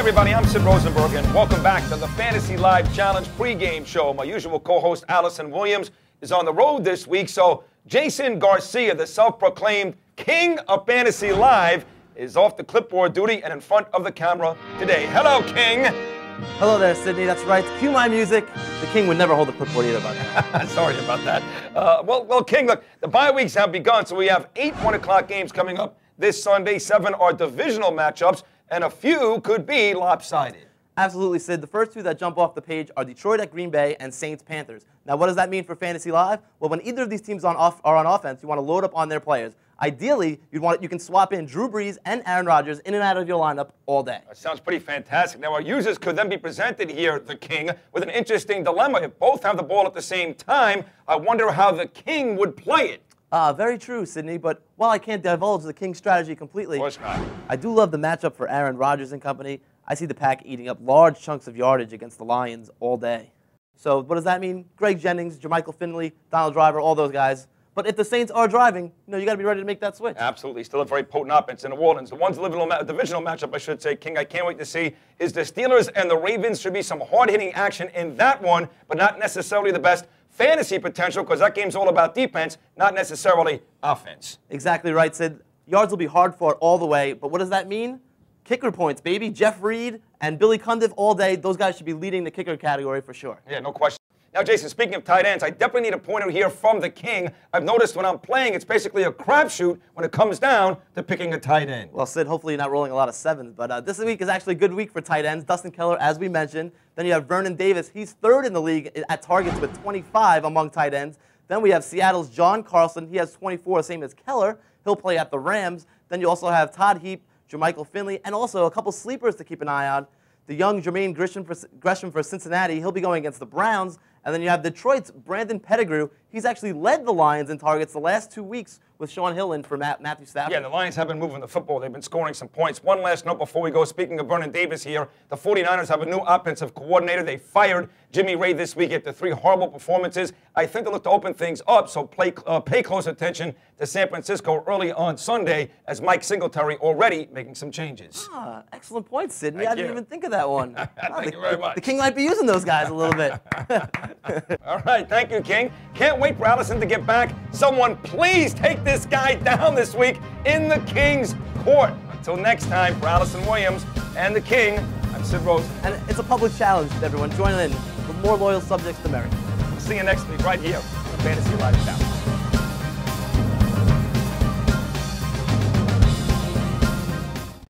everybody, I'm Sid Rosenberg, and welcome back to the Fantasy Live Challenge pregame show. My usual co-host, Allison Williams, is on the road this week, so Jason Garcia, the self-proclaimed king of Fantasy Live, is off the clipboard duty and in front of the camera today. Hello, King. Hello there, Sydney. That's right. Cue my music. The king would never hold the clipboard either, buddy. Sorry about that. Well, King, look, the bye weeks have begun, so we have 8 1 o'clock games coming up this Sunday. 7 are divisional matchups, and a few could be lopsided. Absolutely, Sid. The first two that jump off the page are Detroit at Green Bay and Saints-Panthers. Now, what does that mean for Fantasy Live? Well, when either of these teams are on offense, you want to load up on their players. Ideally, you can swap in Drew Brees and Aaron Rodgers in and out of your lineup all day. That sounds pretty fantastic. Now, our users could then be presented here, the King, with an interesting dilemma. If both have the ball at the same time, I wonder how the King would play it. Very true, Sydney, but while I can't divulge the King's strategy completely, Of course not. I do love the matchup for Aaron Rodgers and company. I see the Pack eating up large chunks of yardage against the Lions all day. So what does that mean? Greg Jennings, Jermichael Finley, Donald Driver, all those guys. But if the Saints are driving, you got to be ready to make that switch. Absolutely. Still a very potent offense in New Orleans. The one's divisional matchup, I should say, King, I can't wait to see, is the Steelers and the Ravens. Should be some hard-hitting action in that one, but not necessarily the best fantasy potential, because that game's all about defense, not necessarily offense. Exactly right, Sid. Yards will be hard fought all the way, but what does that mean? Kicker points, baby. Jeff Reed and Billy Cundiff all day. Those guys should be leading the kicker category for sure. Yeah, no question. Now, Jason, speaking of tight ends, I definitely need a pointer here from the King. I've noticed when I'm playing, it's basically a crapshoot when it comes down to picking a tight end. Well, Sid, hopefully you're not rolling a lot of sevens, but this week is actually a good week for tight ends. Dustin Keller, as we mentioned. Then you have Vernon Davis. He's third in the league at targets with 25 among tight ends. Then we have Seattle's John Carlson. He has 24, same as Keller. He'll play at the Rams. Then you also have Todd Heap, Jermichael Finley, and also a couple sleepers to keep an eye on. The young Jermaine Gresham for Cincinnati. He'll be going against the Browns. And then you have Detroit's Brandon Pettigrew. He's actually led the Lions in targets the last 2 weeks with Sean Hill in for Matthew Stafford. Yeah, the Lions have been moving the football. They've been scoring some points. One last note before we go. Speaking of Vernon Davis here, the 49ers have a new offensive coordinator. They fired Jimmy Ray this week after 3 horrible performances. I think they'll look to open things up, so pay close attention to San Francisco early on Sunday as Mike Singletary already making some changes. Excellent point, Sidney. I didn't even think of that one. Thank you very much. The King might be using those guys a little bit. All right, thank you, King. Can't wait for Allison to get back. Someone please take this guy down this week in the King's court. Until next time, for Allison Williams and the King, I'm Sid Rosen. And it's a public challenge, everyone. Join in. The more loyal subjects, the merrier. See you next week right here on Fantasy Live Challenge.